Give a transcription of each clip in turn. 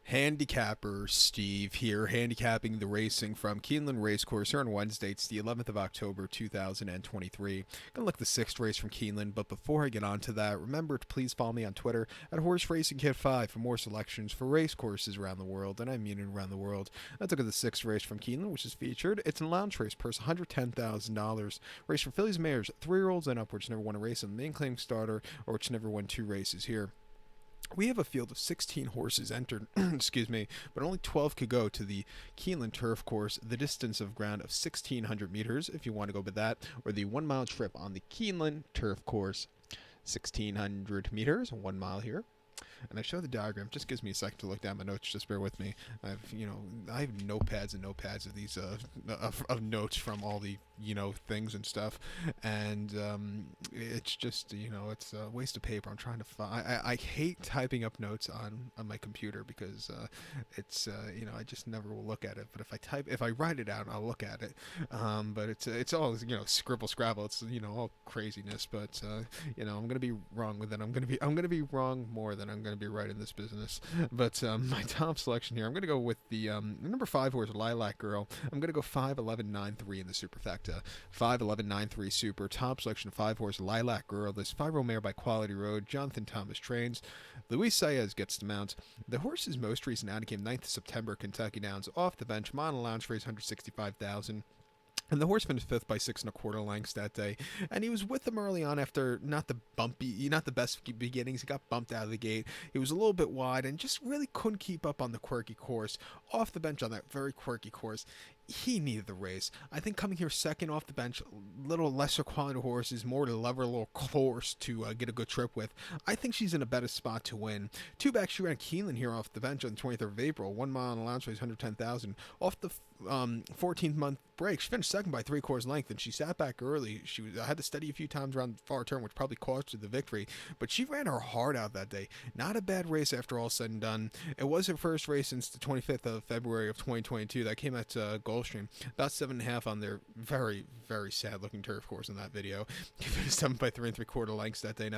Handicapper Steve here, handicapping the racing from Keeneland Racecourse here on Wednesday. It's the 11th of October, 2023. Gonna look at the sixth race from Keeneland, but before I get on to that, remember to please follow me on Twitter at Horse Racing Kid 5 for more selections for race courses around the world, and I mean around the world. Let's look at the sixth race from Keeneland, which is featured. It's a lounge race, purse $110,000. Race for fillies, mares, 3-year-olds and upwards, never won a race on the main claim starter, or which never won 2 races here. We have a field of 16 horses entered, excuse me, but only 12 could go to the Keeneland Turf Course, the distance of ground of 1,600 meters, if you want to go with that, or the 1 mile trip on the Keeneland Turf Course, 1,600 meters, 1 mile here. And I show the diagram. Just gives me a second to look down my notes. Just bear with me. I have notepads and notepads of these of notes from all the things and stuff, and it's just it's a waste of paper. I'm trying to find. I hate typing up notes on my computer because it's I just never will look at it. But if I write it out, I'll look at it. But it's all scribble scrabble. It's all craziness. But I'm gonna be wrong with it. I'm gonna be wrong more than I'm gonna be right in this business. But my top selection here, I'm gonna go with the number 5 horse Lilac Girl. I'm gonna go 5-11-9-3 in the superfecta. 5-11-9-3 super. Top selection 5 horse Lilac Girl. This 5-year-old mare by Quality Road. Jonathan Thomas trains. Luis Saez gets the mount. The horse's most recent outing came 9th September, Kentucky Downs, off the bench. Mile lounge race, 165,000. And the horse finished 5th by 6 1/4 lengths that day. And he was with them early on after not the best beginnings. He got bumped out of the gate. He was a little bit wide and just really couldn't keep up on the quirky course. Off the bench on that very quirky course, he needed the race. I think coming here second off the bench, little lesser quality horses, more to lever a little course to get a good trip with. I think she's in a better spot to win. 2 back, she ran Keeneland here off the bench on the 23rd of April. 1 mile on the lounge race, 110,000. Off the 14th-month break, she finished second by 3/4 length, and she sat back early. She had to steady a few times around the far turn, which probably cost her the victory, but she ran her heart out that day. Not a bad race after all said and done. It was her first race since the 25th of February of 2022. That came at Gulfstream. About 7.5 on their very, very sad-looking turf course in that video. He finished 7 by 3 3/4 lengths that day, and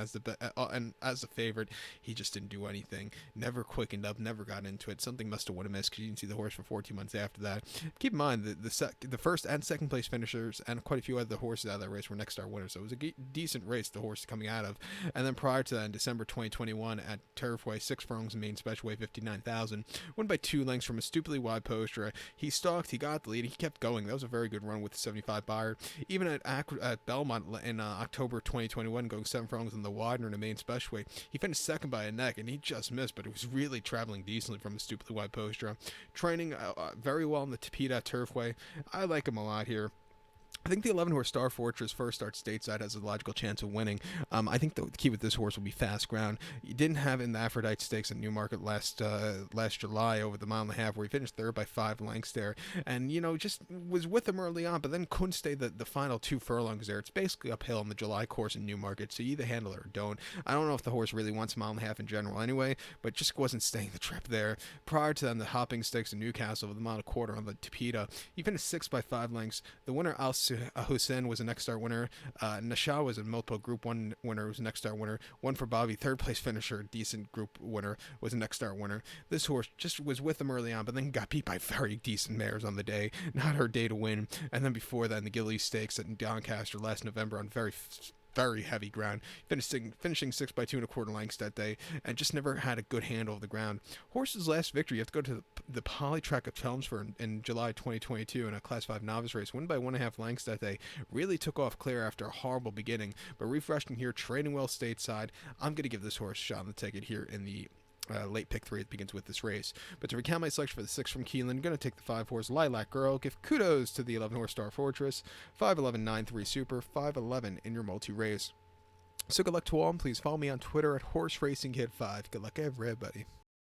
as the favorite, he just didn't do anything. Never quickened up, never got into it. Something must have would have missed because you didn't see the horse for 14 months after that. Keep in mind that the first and second place finishers and quite a few other horses out of that race were next star winners, so it was a decent race the horse coming out of. And then prior to that, in December 2021 at Turfway, 6 furlongs main special weight, 59,000, won by 2 lengths from a stupidly wide poster. He stalked, he got the lead, he kept going. That was a very good run with the 75 buyer. Even at Belmont in October 2021, going 7 furlongs on the Widener in a main special weight, he finished second by a neck, and he just missed, but it was really traveling decently from a stupidly wide poster. Training very well in the Tapeta Turfway. I like him a lot here. I think the 11-horse Star Fortress first start stateside has a logical chance of winning. I think the key with this horse will be fast ground. You didn't have in the Aphrodite Stakes at Newmarket last July over the 1.5 mile, where he finished 3rd by 5 lengths there, and just was with him early on, but then couldn't stay the final 2 furlongs there. It's basically uphill in the July course in Newmarket, so you either handle it or don't. I don't know if the horse really wants a 1.5 mile in general anyway, but just wasn't staying the trip there. Prior to that, the Hopping Stakes in Newcastle with a 1.25 mile on the Tapeta, he finished 6th by 5 lengths. The winner, Hussein, was a next star winner. Nasha was a multiple Group 1 winner, was a next star winner. One for Bobby, 3rd place finisher, decent Group winner, was a next star winner. This horse just was with them early on, but then got beat by very decent mares on the day. Not her day to win. And then before that, in the Gillies Stakes at Doncaster last November on very heavy ground, finishing 6 by 2 1/4 lengths that day, and just never had a good handle of the ground. Horse's last victory, you have to go to the Polytrack of Chelmsford in July 2022 in a Class 5 novice race, won by 1.5 lengths that day. Really took off clear after a horrible beginning, but refreshing here, training well stateside. I'm going to give this horse a shot on the ticket here in the late pick 3 that begins with this race. But to recount my selection for the 6 from Keeneland, I'm going to take the 5 horse Lilac Girl, give kudos to the 11 horse Star Fortress, 5-11-9-3 super, 5-11 in your multi-race. So good luck to all, and please follow me on Twitter at Horse Racing Kid 5. Good luck everybody.